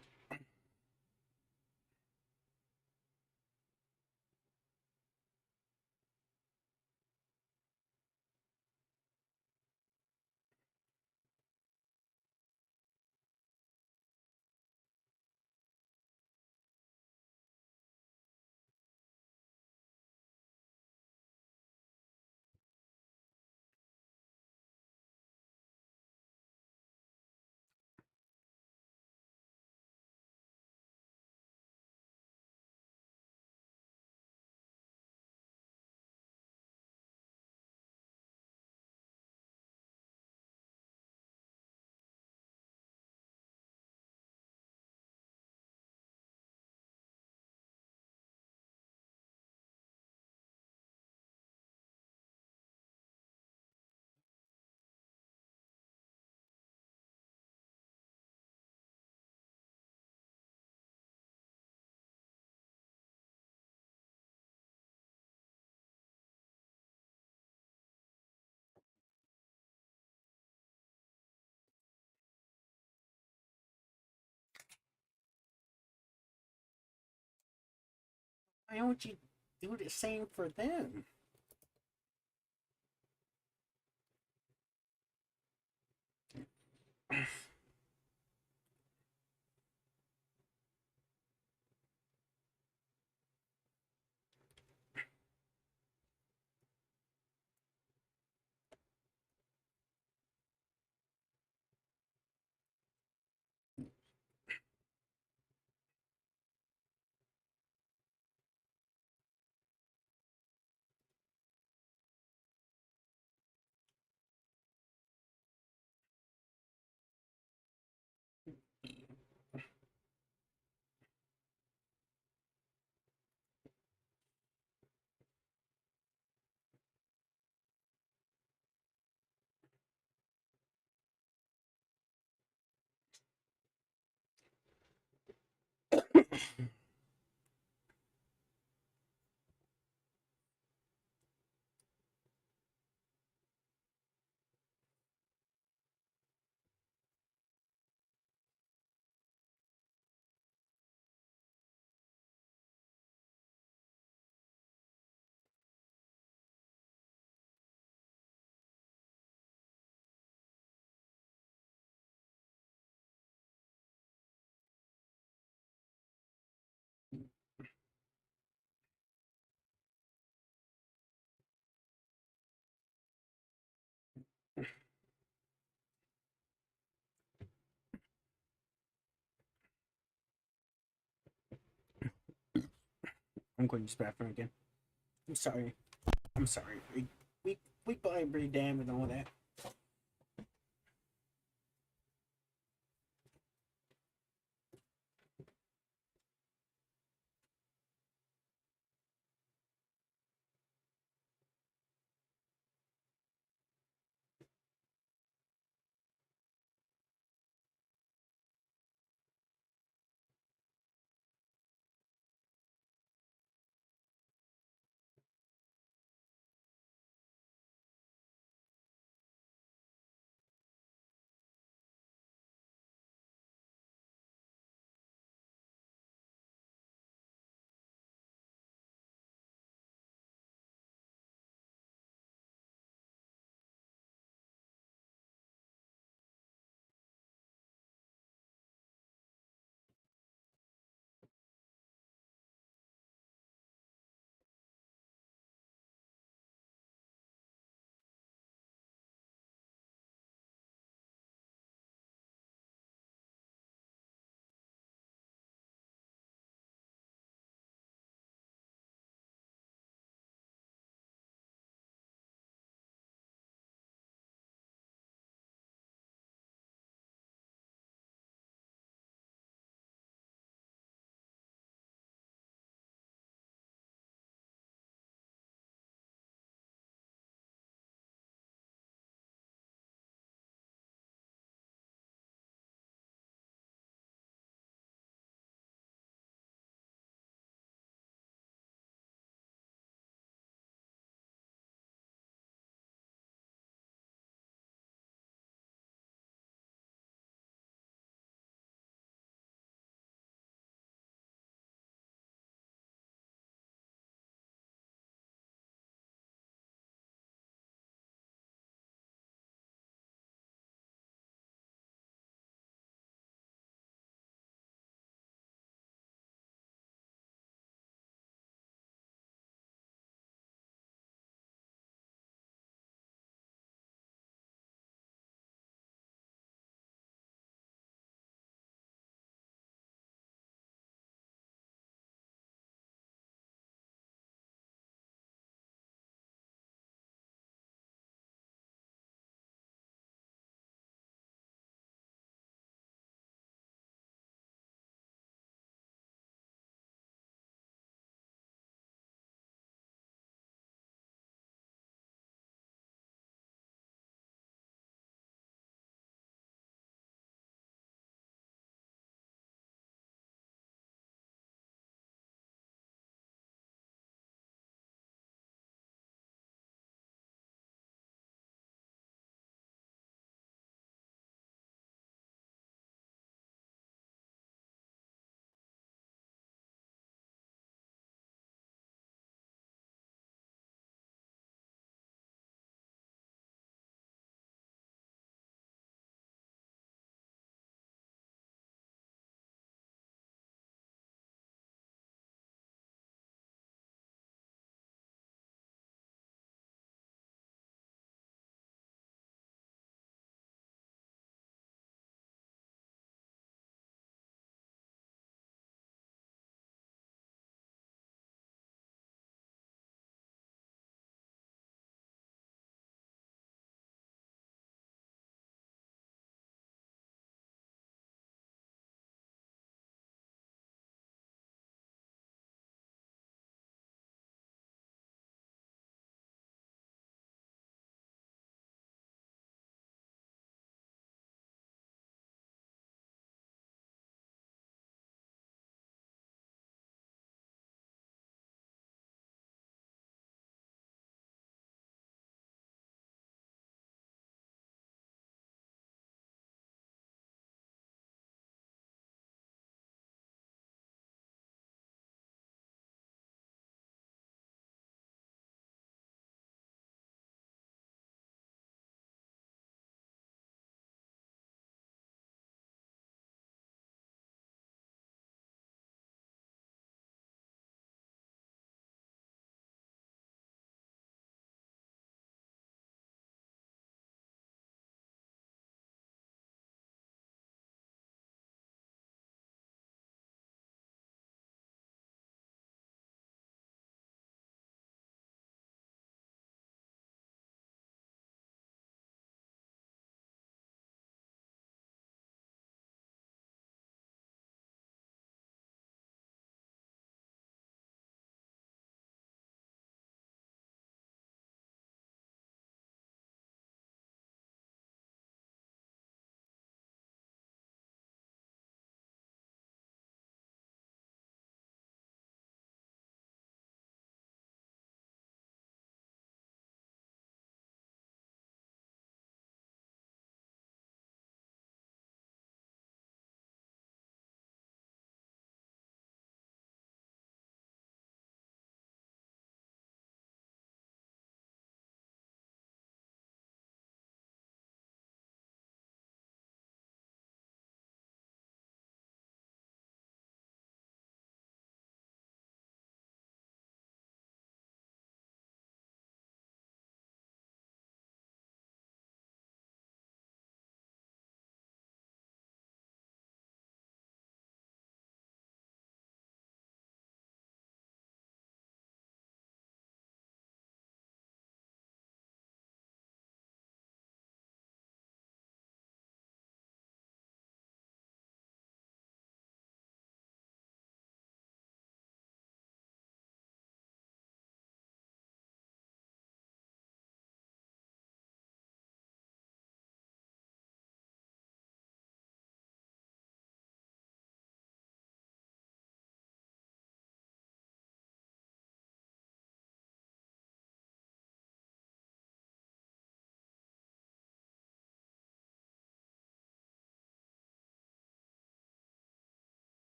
don't you do the same for them? I'm going to use the bathroom again. I'm sorry. I'm sorry. We buy every damn and all that.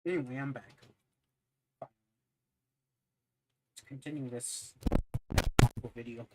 Anyway, I'm back. Let's continue this video.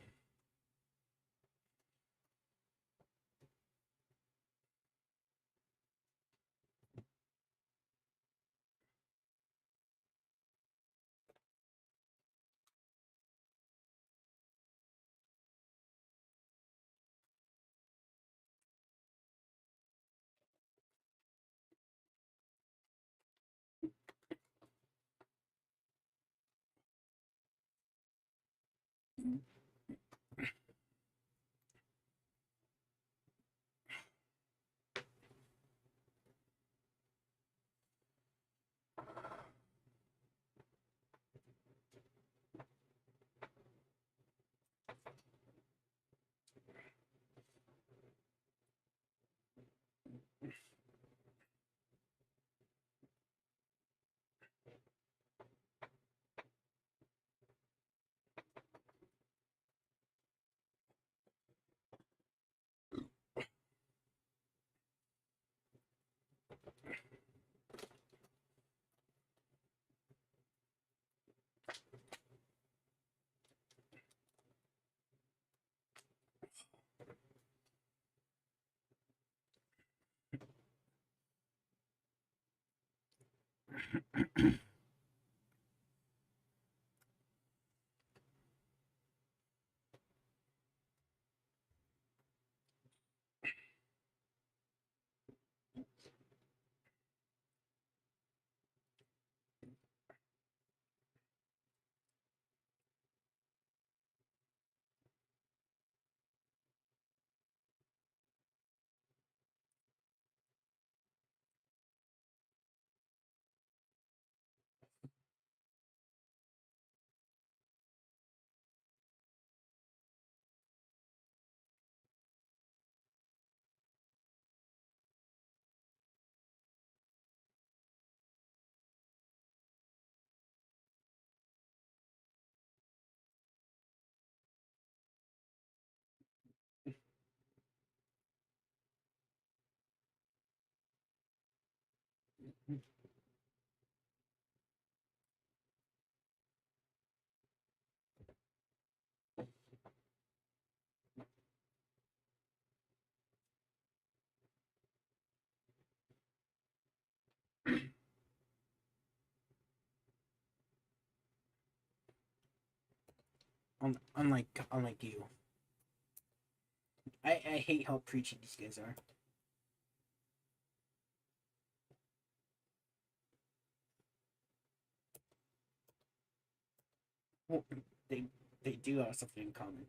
Unlike you, I hate how preachy these guys are. Well, they they do have something in common.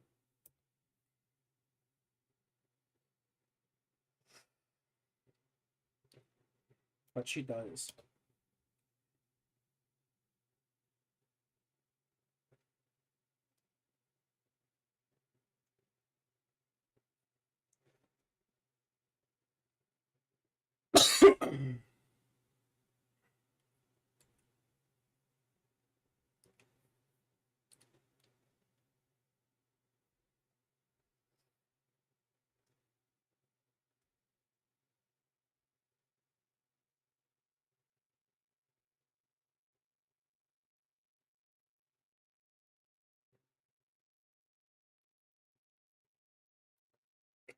But she does.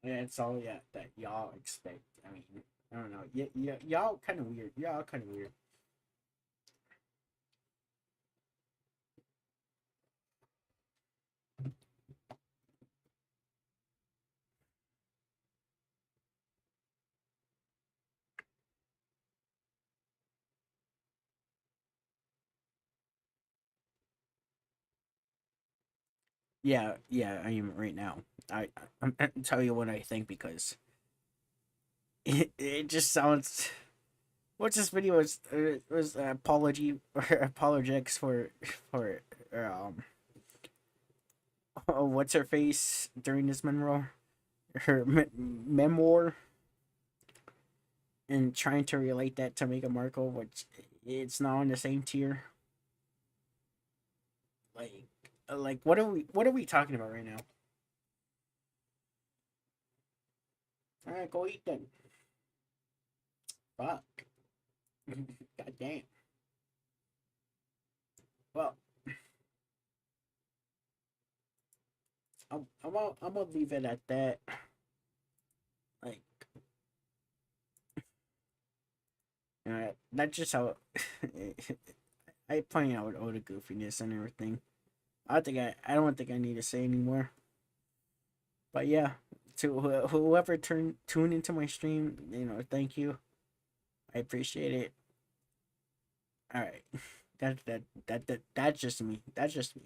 Yeah, it's all that y'all expect. I mean, I don't know. Y'all kind of weird. Y'all kind of weird. Yeah, I am right now. I'm tell you what I think because it just sounds. What's this video was an apology or apologetics for um what's her face during this memoir memoir and trying to relate that to Meghan Markle, which it's not on the same tier. Like what are we talking about right now? All right, go eat then. Fuck. God damn. Well, I'm gonna leave it at that. Like, that's just how I point out all the goofiness and everything. I don't think I need to say anymore. But yeah, to whoever tuned into my stream, thank you. I appreciate it. All right, that's just me. That's just me.